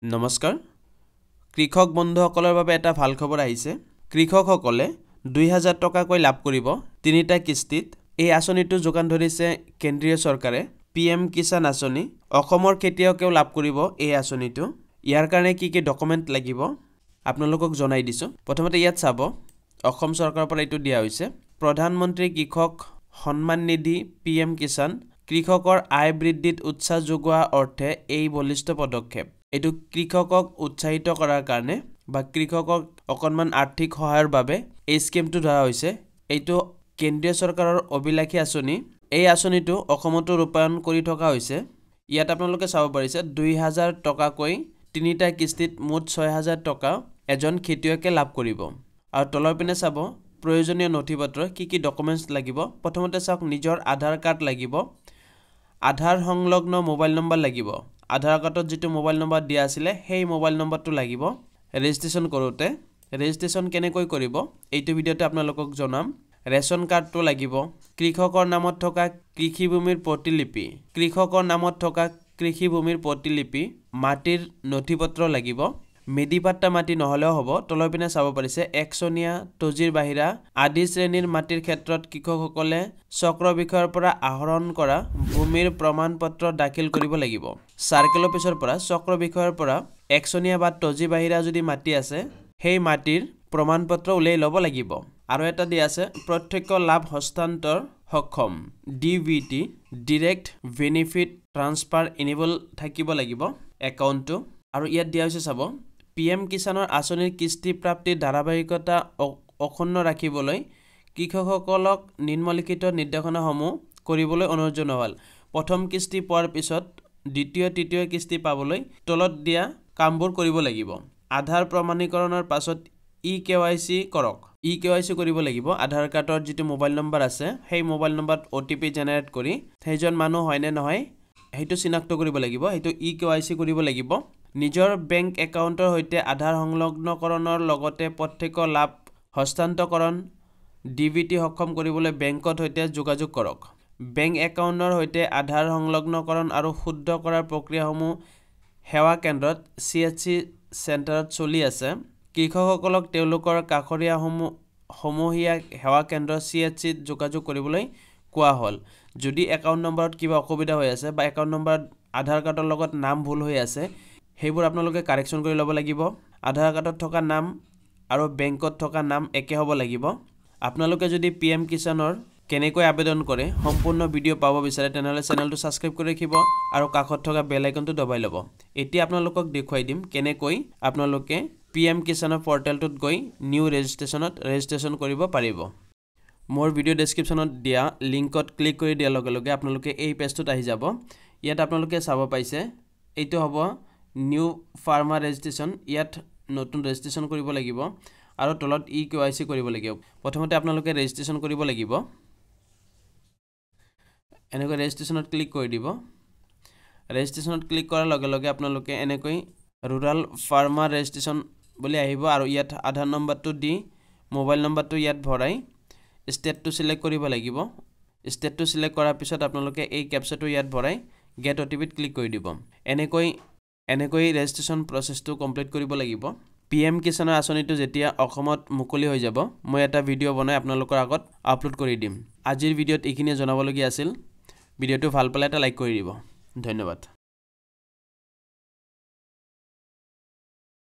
নমস্কাৰ কৃষক বন্ধুসকলৰ বাবে এটা ভাল খবৰ আহিছে কৃষকসকলে 2000 টকাকৈ লাভ কৰিব তিনিটা কিস্তিত এই আঁচনিটো যোগান ধৰিছে কেন্দ্ৰীয় চৰকাৰে পিএম কিষাণ আঁচনি অসমৰ খেতিয়কেও লাভ কৰিব এই আঁচনিটো ইয়াৰ কাৰণে কি ডকুমেন্ট লাগিব আপোনালোকক জনাই দিছো প্ৰথমতে ইয়াত চাব অসম চৰকাৰৰ পৰা এইটো দিয়া হৈছে প্ৰধানমন্ত্ৰী কৃষক সন্মান নিধি পিএম কিষাণ কৃষকৰ আয় বৃদ্ধিত উৎসাহ যোগোৱা অৰ্থে এই বলিষ্ঠ পদক্ষেপ এটো কৃষকক উৎসাহিত কৰাৰ কাৰণে বা কৃষকক অকনমান আৰ্থিক সহায়ৰ বাবে এই স্কিমটো ধৰা হৈছে এইটো কেন্দ্ৰীয় চৰকাৰৰ অভিলাষী আঁচনি এই আঁচনিটো অসমতো ৰূপায়ণ কৰি থকা হৈছে ইয়াত আপোনালোকে চাব পাৰিছে 2000 টকাকৈ তিনিটা কিস্তিত মুঠ 6000 টকা এজন খেতিয়কে লাভ কৰিব আৰু তলৰ পিনে চাব প্ৰয়োজনীয় নথিপত্ৰ কি ডকুমেন্টছ লাগিব প্ৰথমতে চাওক নিজৰ আধাৰ কাৰ্ড লাগিব আধাৰ সংলগ্ন মোবাইল নম্বৰ লাগিব আধাৰ কাৰ্ডত যেটো মোবাইল নম্বৰ দিয়া আছিল সেই মোবাইল নম্বৰটো লাগিব ৰেজিষ্ট্ৰেচন কৰোতে ৰেজিষ্ট্ৰেচন কেনেকৈ কৰিব এইটো ভিডিওতে আপোনালোকক জনাম ৰেশন কাৰ্ডটো লাগিব কৃষকৰ নামত থকা কৃষিভূমিৰ প্ৰতিলিপি কৃষকৰ নামত থকা কৃষিভূমিৰ প্ৰতিলিপি মাটিৰ নথিপত্ৰ লাগিব মেডিপাট্টা মাটি নহলেও হ'ব তলৰ পিনে চাব পাৰিছে একচনীয়া তজিৰ বাহিৰা আদি শ্ৰেণীৰ মাটিৰ ক্ষেত্ৰত কৃষকসকলে চক্ৰ বিষয়ৰ পৰা আহৰণ কৰা ভূমিৰ প্ৰমাণপত্ৰ দাখিল কৰিব লাগিব সাৰ্কেল অফিচৰ পৰা চক্ৰ বিষয়ৰ পৰা একচনীয়া বা তজি বাহিৰা যদি মাটি আছে সেই মাটিৰ প্ৰমাণপত্ৰ উলাই ল'ব লাগিব আৰু এটা দিয়া আছে প্ৰত্যক্ষ লাভ হস্তান্তৰ সক্ষম ডিভিটি ডাইৰেক্ট বেনিফিট ট্ৰান্সফাৰ এনেবল থাকিব লাগিব একাউণ্টটো আৰু ইয়াত দিয়া হৈছে চাব পিএম কিষাণৰ আঁচনিৰ কিস্তি প্ৰাপ্তিৰ ধাৰাবাহিকতা অক্ষুণ্ণ ৰাখিবলৈ কৃষকসকলক নিম্নলিখিত নিৰ্দেশনাসমূহ কৰিবলৈ অনুৰোধ জনোৱা হ'ল প্ৰথম কিস্তি পোৱাৰ পিছত দ্বিতীয় তৃতীয় কিস্তি পাবলৈ তলত দিয়া কামবোৰ কৰিব লাগিব আধাৰ প্ৰমাণীকৰণৰ পাছত ইকেৱাইচি কৰক ইকেৱাইচি কৰিব লাগিব আধাৰ কাৰ্ডৰ যেটো মোবাইল নম্বৰ আছে সেই মোবাইল নম্বৰত ওটিপি জেনাৰেট কৰি সেইজন মানুহ হয় নে নহয় হেতু চিনাক্ত কৰিব লাগিব হেতু ইকেৱাইচি কৰিব লাগিব নিজৰ বেংক একাউণ্টৰ হৈতে আধাৰ সংলগ্নকৰণৰ লগতে প্ৰত্যক্ষ লাভ হস্তান্তৰকৰণ ডিভিটি সক্ষম কৰিবলৈ বেংকত হৈতে যোগাযোগ কৰক বেংক একাউণ্টৰ হৈতে আধাৰ সংলগ্নকৰণ আৰু শুদ্ধ কৰাৰ প্ৰক্ৰিয়াসমূহ সেৱা কেন্দ্ৰত সিএচসি চেণ্টাৰত চলি আছে কৃষকসকলক তেওঁলোকৰ কাখৰীয়া সমূহীয়া সেৱা কেন্দ্ৰ সিএচসিত যোগাযোগ কৰিবলৈ কোৱা হ'ল যদি একাউণ্ট নম্বৰত কিবা অসুবিধা হৈ আছে বা একাউণ্ট নম্বৰত আধাৰ কাৰ্ডৰ লগত নাম ভুল হৈ আছে হেবোৰ আপোনালোকে কাৰেকচন কৰি ল'ব লাগিব আধাৰ কাৰ্ডত থকা নাম আৰু বেংকত থকা নাম একে হ'ব লাগিব আপোনালোকে যদি পিএম কিষাণৰ কেনেকৈ আবেদন কৰে সম্পূৰ্ণ ভিডিও পাব বিচাৰে তেনেহলে চেনেলটো সাবস্ক্ৰাইব কৰি ৰাখিব আৰু কাষত থকা বেল আইকনটো দবাই ল'ব এতিয়া আপোনালোকক দেখুৱাই দিম কেনেকৈ আপোনালোকে পিএম কিষাণৰ পৰ্টেলটোত গৈ নিউ ৰেজিষ্ট্ৰেচন কৰিব পাৰিব মোৰ ভিডিও ডেসক্ৰিপচনত দিয়া লিংকত ক্লিক কৰি দিয়াৰ লগে লগে আপোনালোকে এই পেজটোত আহি যাব ইয়াত আপোনালোকে চাব পাইছে এইটো হ'ব নিউ ফাৰ্মাৰ ৰেজিষ্ট্ৰেচন ইয়াত নতুন ৰেজিষ্ট্ৰেচন কৰিব লাগিব আৰু তলত ইকেৱাইচি কৰিব লাগিব প্ৰথমতে আপোনালোকে ৰেজিষ্ট্ৰেচন কৰিব লাগিব এনেকৈ ৰেজিষ্ট্ৰেচনত ক্লিক কৰি দিব ৰেজিষ্ট্ৰেচনত ক্লিক কৰাৰ লগে লগে আপোনালোকে এনেকৈ ৰুৰাল ফাৰ্মাৰ ৰেজিষ্ট্ৰেচন বুলি আহিব আৰু ইয়াত আধাৰ নম্বৰটো দি মোবাইল নম্বৰটো ইয়াত ভৰাই ষ্টেটটো সিলেক্ট কৰিব লাগিব ষ্টেটটো সিলেক্ট কৰাৰ পিছত আপোনালোকে এই ক্যাপচাটো ইয়াত ভৰাই গেট ওটিপিত ক্লিক কৰি দিব এনেকৈ ৰেজিষ্ট্ৰেচন প্ৰসেছটো কমপ্লিট কৰিব লাগিব পিএম কিষাণৰ আঁচনিটো যেতিয়া অসমত মুকলি হৈ যাব মই এটা ভিডিও বনাই আপোনালোকৰ আগত আপলোড কৰি দিম আজিৰ ভিডিওত এইখিনি জনাবলগীয়া আছিল ভিডিওটো ভাল পালে এটা লাইক কৰি দিব ধন্যবাদ